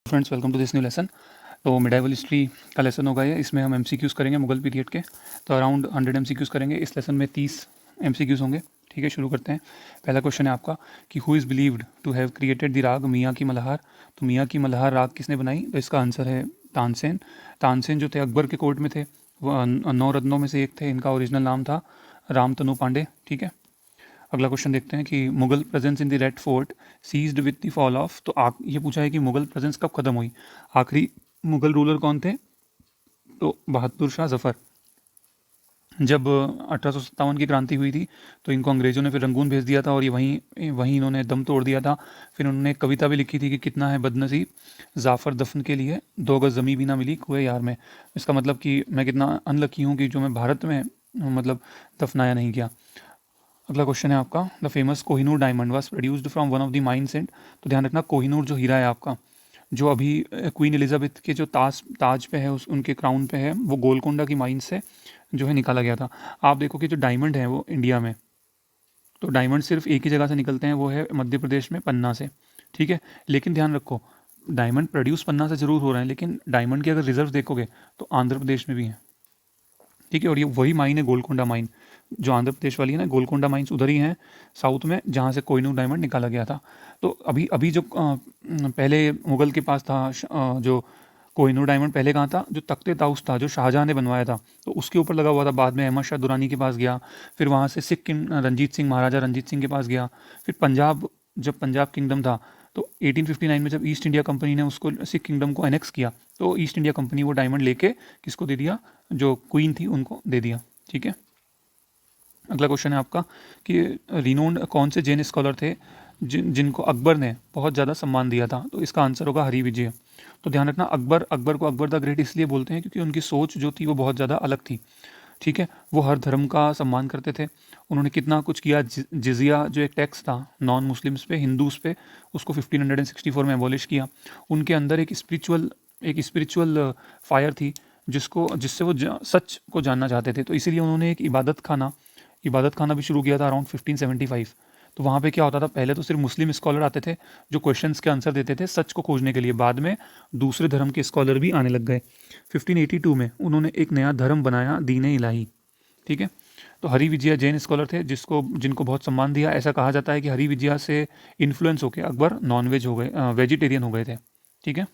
Friends, welcome to this new lesson. तो medieval history का lesson होगा ये। इसमें हम एमसीक्यूज़ करेंगे मुगल पीरियड के। तो अराउंड 100 एमसीक्यूज़ करेंगे। इस लेसन में 30 एमसीक्यूज़ होंगे। ठीक है, शुरू करते हैं। पहला क्वेश्चन है आपका कि who is believed to have created the Raag Miyan की मल्हार। तो मियाँ की मल्हार राग किसने बनाई? तो इसका आंसर है तानसेन। तानसेन जो थे अकबर के कोर्ट में थे, वो 9 रत्नों में से एक थे। इनका ओरिजिनल नाम था रामतनु पांडे। ठीक है, अगला क्वेश्चन देखते हैं कि Mughal presence in the Red Fort seized with the fall of. तो ये पूछा है कि मुगल प्रेजेंस कब खत्म हुई। आखिरी मुगल रूलर कौन थे? तो बहादुर शाह जफर। जब 1857 की क्रांति हुई थी तो इनको अंग्रेज़ों ने फिर रंगून भेज दिया था और ये वहीं वहीं इन्होंने दम तोड़ दिया था। फिर उन्होंने एक कविता भी लिखी थी कि कितना है बदनसीब जाफ़र दफन के लिए 2 गज़ ज़मीं भी ना मिली कुएं यार में। इसका मतलब कि मैं कितना अनलकी हूँ कि जो मैं भारत में मतलब दफनाया नहीं गया। अगला क्वेश्चन है आपका, the famous Kohinoor diamond was produced from one of the mines and. तो ध्यान रखना, कोहिनूर जो हीरा है आपका, जो अभी क्वीन एलिजाबेथ के जो ताज पे है, उस उनके क्राउन पे है, वो गोलकोंडा की माइन से जो है निकाला गया था। आप देखो कि जो डायमंड है वो इंडिया में, तो डायमंड सिर्फ एक ही जगह से निकलते हैं, वो है मध्य प्रदेश में पन्ना से। ठीक है, लेकिन ध्यान रखो, डायमंड प्रोड्यूस पन्ना से जरूर हो रहे हैं, लेकिन डायमंड के अगर रिजर्व देखोगे तो आंध्र प्रदेश में भी है। ठीक है, और ये वही माइन है गोलकोंडा माइन, जो आंध्र प्रदेश वाली है ना, गोलकोंडा माइंस उधर ही हैं साउथ में, जहाँ से कोहिनूर डायमंड निकाला गया था। तो अभी अभी जो पहले मुगल के पास था जो कोहिनूर डायमंड, पहले कहाँ था? जो तख्ते ताउस था, जो शाहजहाँ ने बनवाया था, तो उसके ऊपर लगा हुआ था। बाद में अहमद शाह दुरानी के पास गया, फिर वहाँ से सिख किंग रंजीत सिंह, महाराजा रंजीत सिंह के पास गया। फिर पंजाब, जब पंजाब किंगडम था, तो 1859 में जब ईस्ट इंडिया कंपनी ने उसको सिख किंगडम को एनेक्स किया, तो ईस्ट इंडिया कंपनी वो डायमंड लेके किसको दे दिया? जो क्वीन थी उनको दे दिया। ठीक है, अगला क्वेश्चन है आपका कि रिनोन्ड कौन से जैन स्कॉलर थे जिनको अकबर ने बहुत ज़्यादा सम्मान दिया था। तो इसका आंसर होगा हरि विजय। तो ध्यान रखना, अकबर को अकबर द ग्रेट इसलिए बोलते हैं क्योंकि उनकी सोच जो थी वो बहुत ज़्यादा अलग थी। ठीक है, वो हर धर्म का सम्मान करते थे। उन्होंने कितना कुछ किया। जिजिया जो एक टैक्स था नॉन मुस्लिम्स पे, हिंदूज पे, उसको 1564 में एबॉलिश किया। उनके अंदर एक स्पिरिचुअल फायर थी, जिससे वो सच को जानना चाहते थे। तो इसीलिए उन्होंने एक इबादत खाना भी शुरू किया था अराउंड 1575। तो वहाँ पे क्या होता था, पहले तो सिर्फ मुस्लिम स्कॉलर आते थे जो क्वेश्चंस के आंसर देते थे सच को खोजने के लिए। बाद में दूसरे धर्म के स्कॉलर भी आने लग गए। 1582 में उन्होंने एक नया धर्म बनाया, दीन इलाही। ठीक है, तो हरि विजय जैन स्कॉलर थे जिनको बहुत सम्मान दिया। ऐसा कहा जाता है कि हरि विजय से इन्फ्लुएंस होकर अकबर नॉनवेज हो गए, वेजिटेरियन हो गए थे। ठीक है,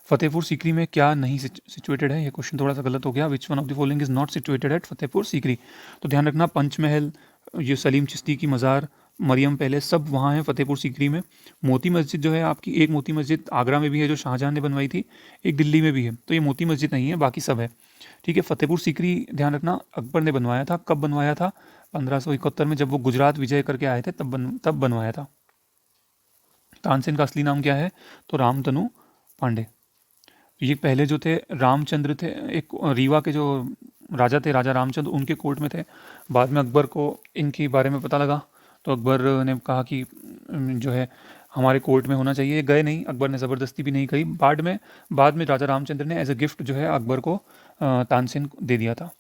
फतेहपुर सीकरी में क्या नहीं सिचुएटेड है? ये क्वेश्चन थोड़ा सा गलत हो गया। Which one of the following is not situated at Fatehpur Sikri. तो ध्यान रखना, पंचमहल, ये सलीम चिश्ती की मज़ार, मरियम पैलेस, सब वहाँ है फतेहपुर सीकरी में। मोती मस्जिद जो है आपकी, एक मोती मस्जिद आगरा में भी है जो शाहजहाँ ने बनवाई थी, एक दिल्ली में भी है। तो ये मोती मस्जिद नहीं है, बाकी सब है। ठीक है, फतेहपुर सीकरी ध्यान रखना अकबर ने बनवाया था। कब बनवाया था? 1571 में, जब वो गुजरात विजय करके आए थे तब बनवाया था। तानसेन का असली नाम क्या है? तो रामतनु पांडे। ये पहले जो थे रामचंद्र थे, एक रीवा के जो राजा थे, राजा रामचंद्र, उनके कोर्ट में थे। बाद में अकबर को इनके बारे में पता लगा, तो अकबर ने कहा कि जो है हमारे कोर्ट में होना चाहिए। गए नहीं, अकबर ने ज़बरदस्ती भी नहीं करी। बाद में राजा रामचंद्र ने एज अ गिफ्ट जो है अकबर को तानसेन को दे दिया था।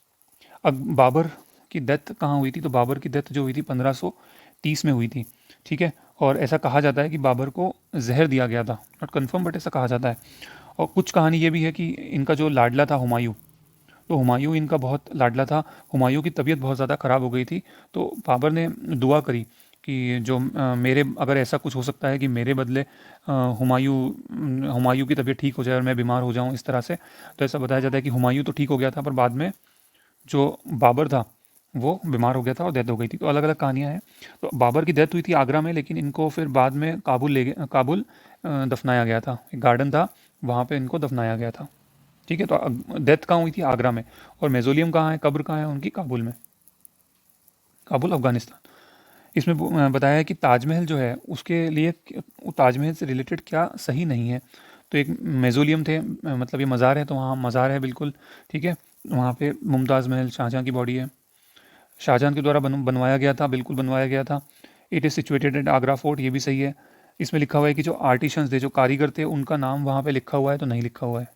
बाबर की डेथ कहाँ हुई थी? तो बाबर की डेथ जो हुई थी 1530 में हुई थी। ठीक है, और ऐसा कहा जाता है कि बाबर को जहर दिया गया था, नॉट कन्फर्म बट ऐसा कहा जाता है। और कुछ कहानी ये भी है कि इनका जो लाडला था हुमायूं, तो हुमायूं इनका बहुत लाडला था। हुमायूं की तबीयत बहुत ज़्यादा ख़राब हो गई थी, तो बाबर ने दुआ करी कि जो मेरे अगर ऐसा कुछ हो सकता है कि मेरे बदले हुमायूं की तबीयत ठीक हो जाए और मैं बीमार हो जाऊं इस तरह से। तो ऐसा बताया जाता है कि हुमायूं तो ठीक हो गया था, पर बाद में जो बाबर था वो बीमार हो गया था और डेथ हो गई थी। तो अलग अलग कहानियाँ हैं। तो बाबर की डेथ हुई थी आगरा में, लेकिन इनको फिर बाद में काबुल दफनाया गया था। एक गार्डन था, वहाँ पे इनको दफनाया गया था। ठीक है, तो डेथ कहाँ हुई थी? आगरा में। और मेजोलियम कहाँ है, कब्र कहाँ है उनकी? काबुल में, काबुल अफगानिस्तान। इसमें बताया है कि ताजमहल जो है उसके लिए ताजमहल से रिलेटेड क्या सही नहीं है। तो एक मेजोलियम थे, मतलब ये मज़ार है, तो वहाँ मज़ार है बिल्कुल। ठीक है, वहाँ पे मुमताज़ महल शाहजहाँ की बॉडी है, शाहजहाँ के द्वारा बनवाया गया था, बिल्कुल बनवाया गया था। It is situated at Agra fort, ये भी सही है। इसमें लिखा हुआ है कि जो आर्टिशंस थे, जो कारीगर थे, उनका नाम वहाँ पे लिखा हुआ है, तो नहीं लिखा हुआ है।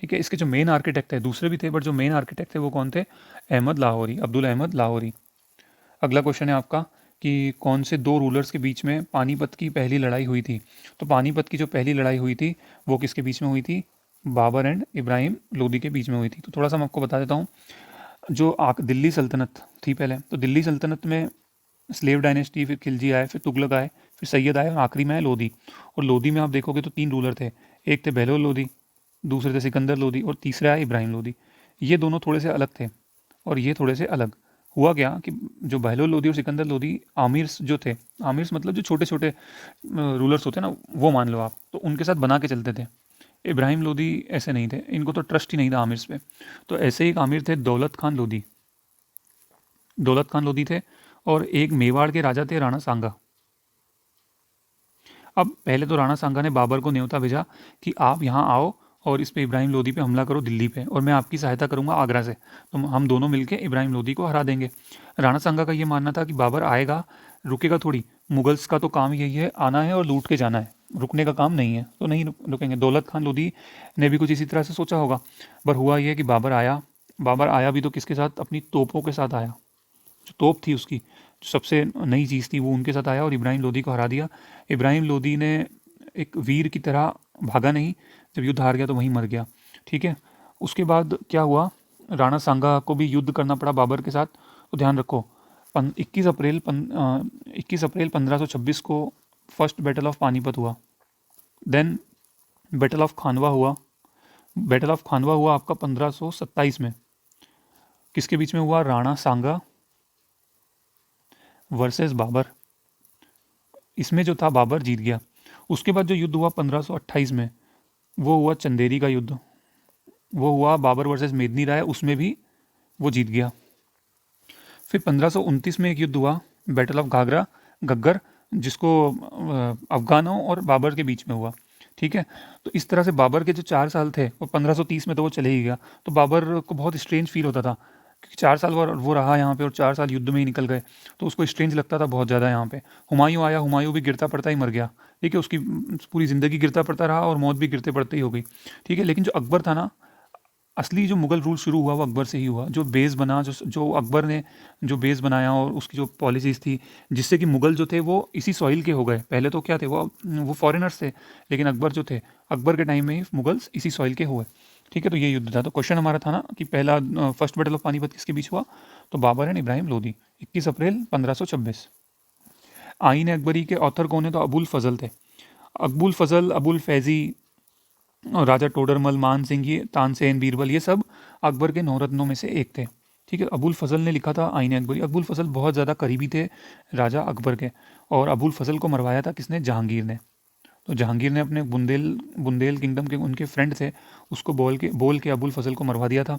ठीक है, इसके जो मेन आर्किटेक्ट थे, दूसरे भी थे, बट जो मेन आर्किटेक्ट थे वो कौन थे? अहमद लाहौरी, अब्दुल अहमद लाहौरी। अगला क्वेश्चन है आपका कि कौन से दो रूलर्स के बीच में पानीपत की पहली लड़ाई हुई थी। तो पानीपत की जो पहली लड़ाई हुई थी वो किसके बीच में हुई थी? बाबर एंड इब्राहिम लोदी के बीच में हुई थी। तो थोड़ा सा मैं आपको बता देता हूँ। जो दिल्ली सल्तनत थी पहले, तो दिल्ली सल्तनत में स्लेव डायनेस्टी, फिर खिलजी आए, फिर तुगलक आए, फिर सैयद आए और आखिरी में आए लोदी। और लोदी में आप देखोगे तो तीन रूलर थे। एक थे बहलोल लोदी, दूसरे थे सिकंदर लोदी और तीसरे आए इब्राहिम लोदी। ये दोनों थोड़े से अलग थे और ये थोड़े से अलग। हुआ क्या कि जो बहलोल लोदी और सिकंदर लोदी आमिर्स जो थे, आमिर्स मतलब जो छोटे छोटे रूलर्स होते हैं ना, वो मान लो आप, तो उनके साथ बना के चलते थे। इब्राहिम लोदी ऐसे नहीं थे, इनको तो ट्रस्ट ही नहीं था आमिर्स पे। तो ऐसे ही एक आमिर थे दौलत खान लोदी। दौलत खान लोदी थे और एक मेवाड़ के राजा थे राणा सांगा। अब पहले तो राणा सांगा ने बाबर को न्योता भेजा कि आप यहाँ आओ और इस पे इब्राहिम लोदी पे हमला करो दिल्ली पे, और मैं आपकी सहायता करूंगा आगरा से, तो हम दोनों मिलके इब्राहिम लोदी को हरा देंगे। राणा सांगा का ये मानना था कि बाबर आएगा, रुकेगा थोड़ी, मुगल्स का तो काम यही है, आना है और लूट के जाना है, रुकने का काम नहीं है, तो नहीं रुकेंगे। दौलत खान लोदी ने भी कुछ इसी तरह से सोचा होगा। पर हुआ ये कि बाबर आया। बाबर आया भी तो किसके साथ? अपनी तोपों के साथ आया। जो तोप थी उसकी, जो सबसे नई चीज़ थी, वो उनके साथ आया और इब्राहिम लोदी को हरा दिया। इब्राहिम लोदी ने एक वीर की तरह भागा नहीं, जब युद्ध हार गया तो वहीं मर गया। ठीक है। उसके बाद क्या हुआ? राणा सांगा को भी युद्ध करना पड़ा बाबर के साथ। तो ध्यान रखो, 21 अप्रैल 1526 को फर्स्ट बैटल ऑफ पानीपत हुआ। देन बैटल ऑफ खानवा हुआ। बैटल ऑफ खानवा हुआ आपका 1527 में। किसके बीच में हुआ? राणा सांगा वर्सेस बाबर। इसमें जो था बाबर जीत गया। उसके बाद जो युद्ध हुआ 1528 में, वो हुआ चंदेरी का युद्ध। वो हुआ बाबर वर्सेस मेदिनी राय, उसमें भी वो जीत गया। फिर 1529 में एक युद्ध हुआ, बैटल ऑफ घाघरा घग्गर, जिसको अफगानों और बाबर के बीच में हुआ। ठीक है। तो इस तरह से बाबर के जो 4 साल थे, वो 1530 में तो वो चले ही गया। तो बाबर को बहुत स्ट्रेंज फील होता था, क्योंकि 4 साल वो रहा यहाँ पे और 4 साल युद्ध में ही निकल गए। तो उसको स्ट्रेंज लगता था बहुत ज़्यादा यहाँ पे। हुमायूं आया, हुमायूं भी गिरता पड़ता ही मर गया। ठीक है। उसकी पूरी ज़िंदगी गिरता पड़ता रहा और मौत भी गिरते पड़ते ही हो गई। ठीक है। लेकिन जो अकबर था ना, असली जो मुगल रूल शुरू हुआ वो अकबर से ही हुआ। जो बेस बना, जो अकबर ने जो बेस बनाया और उसकी जो पॉलिसीज़ थी, जिससे कि मुगल जो थे वो इसी सॉइल के हो गए। पहले तो क्या थे, वो फॉरेनर्स थे, लेकिन अकबर जो थे, अकबर के टाइम में ही मुगल्स इसी सॉइल के हुए। ठीक है। तो ये युद्ध था। तो क्वेश्चन हमारा था ना कि पहला फर्स्ट बैटल ऑफ पानीपत किसके बीच हुआ? तो बाबर एंड इब्राहिम लोदी, 21 अप्रैल 1526। आईन अकबरी के ऑथर कौन है? तो अबुल फजल थे। अकबुल फजल, अबुल फैज़ी और राजा टोडरमल, मान सिंह, ये तानसेन, बीरबल, ये सब अकबर के 9 रत्नों में से एक थे। ठीक है। अबुल फजल ने लिखा था आईन अकबरी। अबुल फजल बहुत ज़्यादा करीबी थे राजा अकबर के, और अबुल फजल को मरवाया था किसने? जहांगीर ने। तो जहांगीर ने अपने बुंदेल किंगडम के उनके फ्रेंड थे, उसको बोल के अबुल फजल को मरवा दिया था।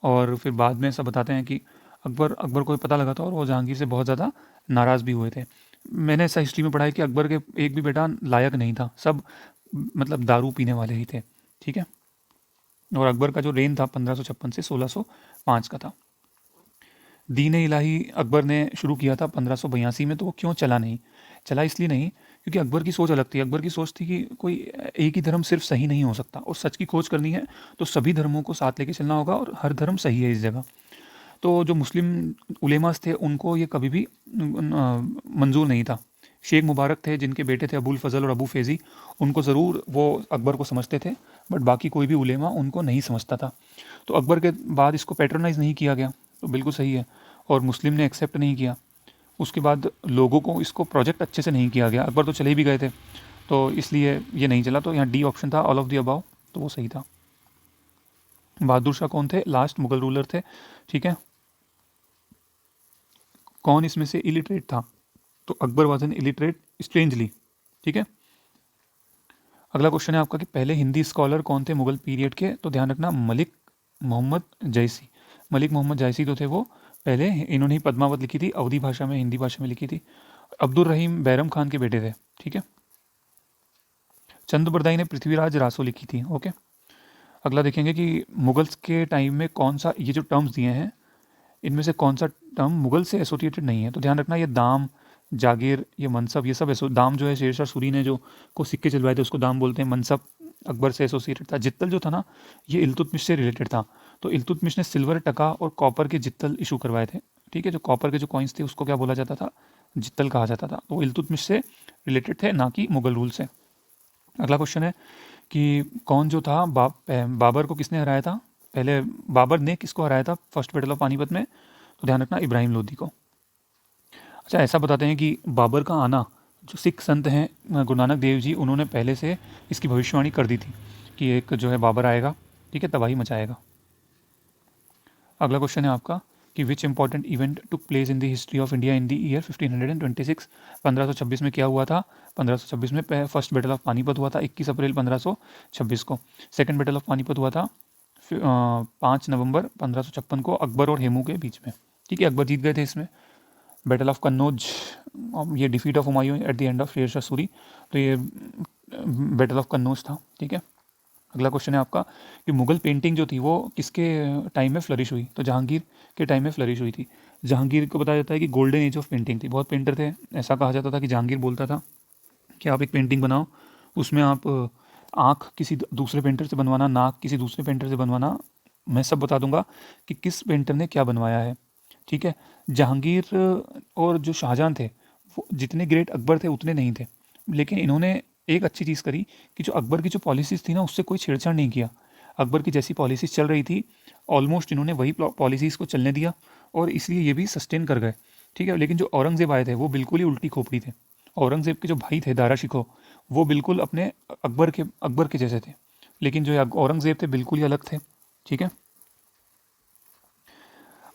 और फिर बाद में सब बताते हैं कि अकबर को पता लगा था और वो जहांगीर से बहुत ज़्यादा नाराज़ भी हुए थे। मैंने ऐसा हिस्ट्री में पढ़ा है कि अकबर के एक भी बेटा लायक नहीं था, सब मतलब दारू पीने वाले ही थे। ठीक है। और अकबर का जो रेन था 1556 से 1605 का था। दीन इलाही अकबर ने शुरू किया था 1582 में, तो वो क्यों चला नहीं? चला इसलिए नहीं क्योंकि अकबर की सोच अलग थी। अकबर की सोच थी कि कोई एक ही धर्म सिर्फ सही नहीं हो सकता, और सच की खोज करनी है तो सभी धर्मों को साथ लेके चलना होगा, और हर धर्म सही है इस जगह। तो जो मुस्लिम उलेमास थे उनको ये कभी भी मंजूर नहीं था। शेख मुबारक थे, जिनके बेटे थे अबुल फजल और अबू फैज़ी, उनको ज़रूर वो अकबर को समझते थे, बट बाकी कोई भी उलेमा उनको नहीं समझता था। तो अकबर के बाद इसको पैट्रोनाइज़ नहीं किया गया, तो बिल्कुल सही है। और मुस्लिम ने एक्सेप्ट नहीं किया। उसके बाद लोगों को इसको प्रोजेक्ट अच्छे से नहीं किया गया। अकबर तो चले भी गए थे, तो इसलिए ये नहीं चला। तो यहाँ डी ऑप्शन था, ऑल ऑफ दी अबाव, तो वो सही था। बहादुर शाह कौन थे? लास्ट मुगल रूलर थे। ठीक है। कौन इसमें से इलिटरेट था? तो Akbar was an illiterate, strangely. ठीक है। अगला क्वेश्चन है आपका कि पहले हिंदी स्कॉलर कौन थे मुगल पीरियड के? तो ध्यान रखना, मलिक मोहम्मद जयसी। मलिक मोहम्मद जयसी तो थे वो पहले, इन्होंने ही पद्मावत लिखी थी, अवधी भाषा में, हिंदी भाषा में लिखी थी। अब्दुल रहीम बैरम खान के बेटे थे। ठीक है। चंद बरदाई ने पृथ्वीराज रासो लिखी थी। ओके। अगला देखेंगे कि मुगल्स के टाइम में कौन सा, ये जो टर्म्स दिए हैं इनमें से कौन सा टर्म मुगल से एसोसिएटेड नहीं है? तो ध्यान रखना, ये दाम, जागीर, ये मनसब, ये सब दाम जो है शेरशाह सूरी ने जो को सिक्के चलवाए थे उसको दाम बोलते हैं। मनसब अकबर से एसोसिएटेड था। जित्तल जो था ना, ये इल्तुतमिश से रिलेटेड था। तो इल्तुतमिश ने सिल्वर टका और कॉपर के जित्तल इशू करवाए थे। ठीक है। जो कॉपर के जो कॉइन्स थे उसको क्या बोला जाता था? जित्तल कहा जाता था। तो इल्तुतमिश से रिलेटेड थे, ना कि मुगल रूल से। अगला क्वेश्चन है कि कौन जो था बाबर को किसने हराया था? पहले बाबर ने किसको हराया था फर्स्ट बैटल ऑफ पानीपत में? तो ध्यान रखना, इब्राहिम लोदी को। अच्छा, ऐसा बताते हैं कि बाबर का आना, जो सिख संत हैं गुरु नानक देव जी, उन्होंने पहले से इसकी भविष्यवाणी कर दी थी कि एक जो है बाबर आएगा, ठीक है, तबाही मचाएगा। अगला क्वेश्चन है आपका कि which important event took place in the history of India in the year 1526? 1526 में क्या हुआ था? 1526 में फर्स्ट बैटल ऑफ पानीपत हुआ था, 21 अप्रैल 1526 को। सेकंड बैटल ऑफ पानीपत हुआ था 5 नवंबर 1556 को अकबर और हेमू के बीच में, ठीक है, अकबर जीत गए थे इसमें। बैटल ऑफ कन्नौज, ये defeat of Humayun at the end of Sher Shah Suri, तो ये बैटल ऑफ कन्नौज था, ठीक है। अगला क्वेश्चन है आपका कि मुगल पेंटिंग जो थी वो किसके टाइम में फ्लरिश हुई? तो जहांगीर के टाइम में फ्लरिश हुई थी। जहांगीर को बताया जाता है कि गोल्डन एज ऑफ पेंटिंग थी, बहुत पेंटर थे। ऐसा कहा जाता था कि जहांगीर बोलता था कि आप एक पेंटिंग बनाओ, उसमें आप आँख किसी दूसरे पेंटर से बनवाना, नाक किसी दूसरे पेंटर से बनवाना, मैं सब बता दूंगा कि किस पेंटर ने क्या बनवाया है, ठीक है। जहांगीर और जो शाहजहां थे वो जितने ग्रेट अकबर थे उतने नहीं थे, लेकिन इन्होंने एक अच्छी चीज़ करी कि जो अकबर की जो पॉलिसीज़ थी ना उससे कोई छेड़छाड़ नहीं किया। अकबर की जैसी पॉलिसीज़ चल रही थी ऑलमोस्ट इन्होंने वही पॉलिसीज़ को चलने दिया, और इसलिए ये भी सस्टेन कर गए, ठीक है। लेकिन जो औरंगज़ेब आए थे वो बिल्कुल ही उल्टी खोपड़ी थे। औरंगज़ेब के जो भाई थे दारा शिकोह, वो बिल्कुल अपने अकबर के जैसे थे, लेकिन जो औरंगज़ेब थे बिल्कुल ही अलग थे, ठीक है।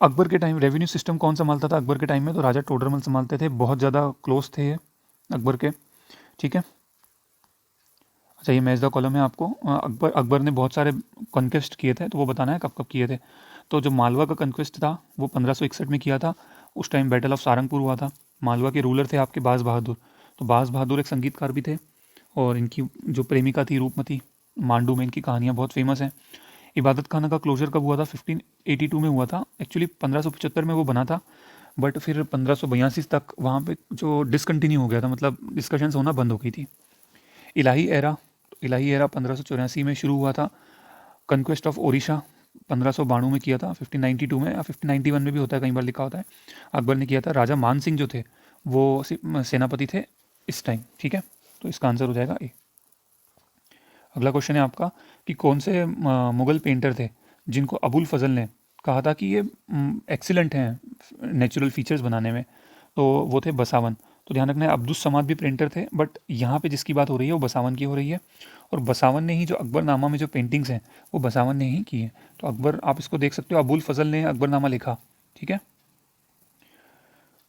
अकबर के टाइम रेवेन्यू सिस्टम कौन संभालता था अकबर के टाइम में? तो राजा टोडरमल संभालते थे, बहुत ज़्यादा क्लोज थे ये अकबर के, ठीक है। अच्छा, ये मैच द कॉलम है आपको। अकबर ने बहुत सारे कॉन्क्वेस्ट किए थे, तो वो बताना है कब कब किए थे। तो जो मालवा का कॉन्क्वेस्ट था वो 1561 में किया था, उस टाइम बैटल ऑफ सारंगपुर हुआ था। मालवा के रूलर थे आपके बाज बहादुर, तो बाज बहादुर एक संगीतकार भी थे, और इनकी जो प्रेमिका थी रूपमती, मांडू में इनकी कहानियाँ बहुत फेमस हैं। इबादत खाना का क्लोजर कब हुआ था? 1582 में हुआ था। एक्चुअली 1575 में वो बना था, बट फिर 1582 तक वहाँ पे जो डिसकंटिन्यू हो गया था, मतलब डिस्कशंस होना बंद हो गई थी। इलाही एरा 1584 में शुरू हुआ था। कन्क्वेस्ट ऑफ ओडिशा 1592 में किया था, 1592 में या 1591 में भी होता है, कई बार लिखा होता है, अकबर ने किया था। राजा मान सिंह जो थे वो सेनापति थे इस टाइम, ठीक है। तो इसका आंसर हो जाएगा ए। अगला क्वेश्चन है आपका कि कौन से मुगल पेंटर थे जिनको अबुल फजल ने कहा था कि ये एक्सीलेंट हैं नेचुरल फीचर्स बनाने में? तो वो थे बसावन। तो ध्यान रखना है, अब्दुस समाद भी पेंटर थे, बट यहाँ पे जिसकी बात हो रही है वो बसावन की हो रही है, और बसावन ने ही जो अकबरनामा में जो पेंटिंग्स हैं वो बसावन ने ही की है। तो अकबर, आप इसको देख सकते हो, अबुल फजल ने अकबरनामा लिखा, ठीक है।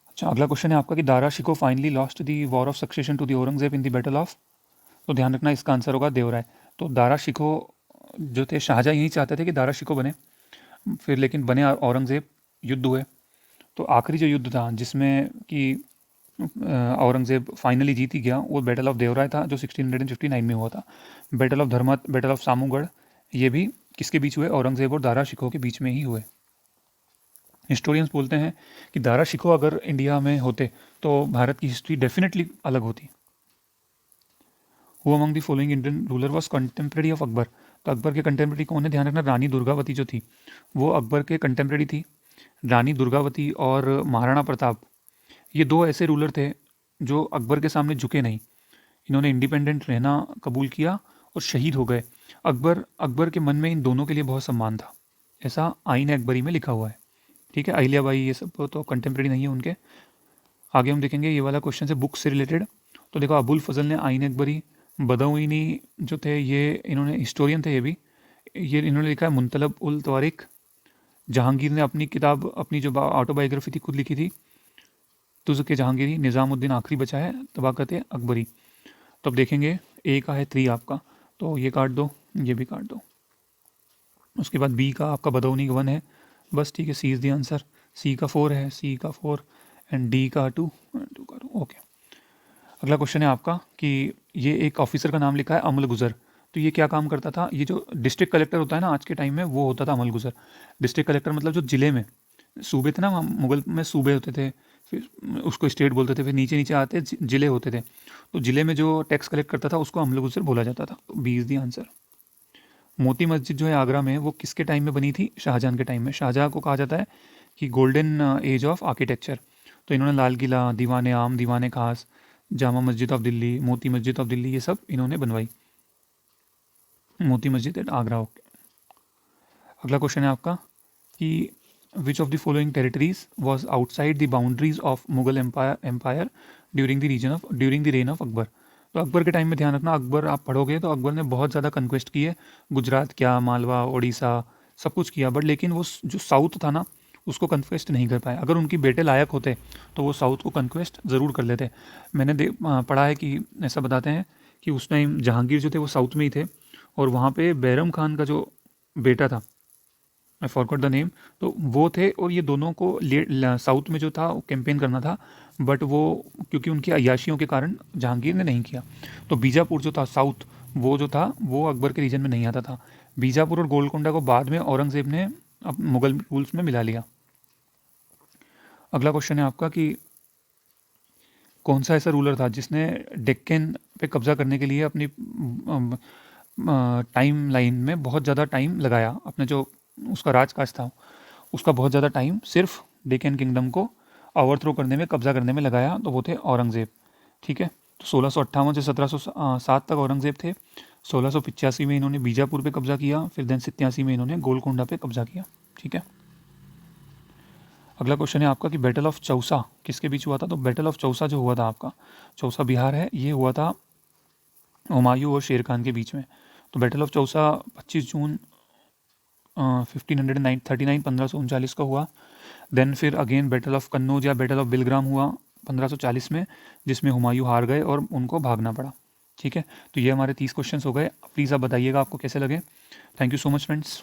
अच्छा, अगला क्वेश्चन है आपका कि Dara Shikoh finally lost the war of succession to the Aurangzeb in the battle of? तो ध्यान रखना इसका आंसर होगा देवराय। तो दारा शिकोह जो थे, शाहजहाँ यही चाहते थे कि दारा शिकोह बने, फिर लेकिन बने औरंगज़ेब, युद्ध हुए। तो आखिरी जो युद्ध था जिसमें कि औरंगज़ेब फाइनली जीत ही गया, वो बैटल ऑफ देवराय था जो 1659 में हुआ था। Battle of Dharmat, battle of Samugarh, ये भी किसके बीच हुए? औरंगज़ेब और दारा शिकोह के बीच में ही हुए। हिस्टोरियंस बोलते हैं कि दारा शिकोह अगर इंडिया में होते तो भारत की हिस्ट्री डेफिनेटली अलग होती। Who among the following Indian ruler was contemporary of Akbar? तो अकबर के कंटेम्प्रेरी कौन है? ध्यान रखना, रानी दुर्गावती जो थी वो अकबर के कंटेम्प्रेरी थी। रानी दुर्गावती और महाराणा प्रताप, ये दो ऐसे रूलर थे जो अकबर के सामने झुके नहीं। इन्होंने इंडिपेंडेंट रहना कबूल किया और शहीद हो गए। अकबर के मन में इन दोनों के लिए बहुत सम्मान था, ऐसा आईन अकबरी में लिखा हुआ है, ठीक है। अहिल्याबाई ये सब तो कंटेम्प्रेरी नहीं है उनके। आगे हम देखेंगे ये वाला क्वेश्चन है बुक से रिलेटेड। तो देखो, अबुल फजल ने आईन अकबरी, बदौइनी जो थे ये इन्होंने हिस्टोरियन थे, ये इन्होंने लिखा है मुंतलब उल तवारिक। जहांगीर ने अपनी किताब, अपनी जो ऑटोबायोग्राफी थी खुद लिखी थी, तुज़ के जहांगीरी, निज़ामुद्दीन आखिरी बचा है, तबाकत अकबरी। तो अब देखेंगे ए का है 3 आपका, तो ये काट दो, ये भी काट दो। उसके बाद बी का आपका बदौनी का 1 है, बस ठीक है, सी इज़ द आंसर। सी का 4 है, सी का 4, एंड डी का 2 का 2, ओके। अगला क्वेश्चन है आपका कि ये एक ऑफिसर का नाम लिखा है अमल गुजर, तो ये क्या काम करता था? ये जो डिस्ट्रिक्ट कलेक्टर होता है ना आज के टाइम में, वो होता था अमल गुजर। डिस्ट्रिक्ट कलेक्टर मतलब जो ज़िले में, सूबे थे ना, मुगल में सूबे होते थे, फिर उसको स्टेट बोलते थे, फिर नीचे नीचे आते ज़िले होते थे, तो ज़िले में जो टैक्स कलेक्ट करता था उसको अमल गुजर बोला जाता था। तो B is the answer. Moti Masjid जो है आगरा में, वो किसके टाइम में बनी थी? शाहजहां के टाइम में। शाहजहां को कहा जाता है कि गोल्डन एज ऑफ आर्किटेक्चर। तो इन्होंने लाल किला, दीवान आम, दीवान खास, जामा मस्जिद ऑफ दिल्ली, मोती मस्जिद ऑफ दिल्ली, ये सब इन्होंने बनवाई। मोती मस्जिद एट आगरा। ओके। अगला क्वेश्चन है आपका कि which of the following territories was outside the boundaries of Mughal empire during the reign of Akbar. तो अकबर के टाइम में ध्यान रखना, अकबर आप पढ़ोगे तो अकबर ने बहुत ज़्यादा कन्क्वेस्ट की है, गुजरात क्या, मालवा, उड़ीसा, सब कुछ किया, बट लेकिन वो जो साउथ था ना उसको कन्क्वेस्ट नहीं कर पाए। अगर उनके बेटे लायक होते तो वो साउथ को कन्क्वेस्ट ज़रूर कर लेते। मैंने पढ़ा है कि ऐसा बताते हैं कि उस टाइम जहांगीर जो थे वो साउथ में ही थे, और वहाँ पे बैरम खान का जो बेटा था, आई फॉरगॉट द नेम, तो वो थे, और ये दोनों को साउथ में जो था कैंपेन करना था, बट वो क्योंकि उनकी अय्याशियों के कारण जहांगीर ने नहीं किया। तो बीजापुर जो था साउथ, वो जो था वो अकबर के रीजन में नहीं आता था। बीजापुर और गोलकोंडा को बाद में औरंगज़ेब ने अब मुगल रूल्स में मिला लिया। अगला क्वेश्चन है आपका कि कौन सा ऐसा रूलर था जिसने डेक्कन पे कब्जा करने के लिए अपनी टाइम लाइन में बहुत ज़्यादा टाइम लगाया, अपने जो उसका राजकाज था उसका बहुत ज़्यादा टाइम सिर्फ डेक्कन किंगडम को ओवरथ्रो करने में, कब्जा करने में लगाया, तो वो थे औरंगज़ेब। ठीक है, तो 1658 से 1707 तक औरंगज़ेब थे। 1685 में इन्होंने बीजापुर पे कब्जा किया, फिर देन 87 में इन्होंने गोलकोंडा पे कब्जा किया। ठीक है। अगला क्वेश्चन है आपका कि बैटल ऑफ चौसा किसके बीच हुआ था। तो बैटल ऑफ चौसा जो हुआ था आपका, चौसा बिहार है, ये हुआ था हुमायूं और शेर खान के बीच में। तो बैटल ऑफ चौसा 25 जून 1539 1539 का हुआ। देन फिर अगेन बैटल ऑफ कन्नौज या बैटल ऑफ बिलग्राम हुआ 1540 में, जिसमें हुमायूं हार गए और उनको भागना पड़ा। ठीक है, तो ये हमारे 30 क्वेश्चंस हो गए। प्लीज़ आप बताइएगा आपको कैसे लगे। Thank you so much friends.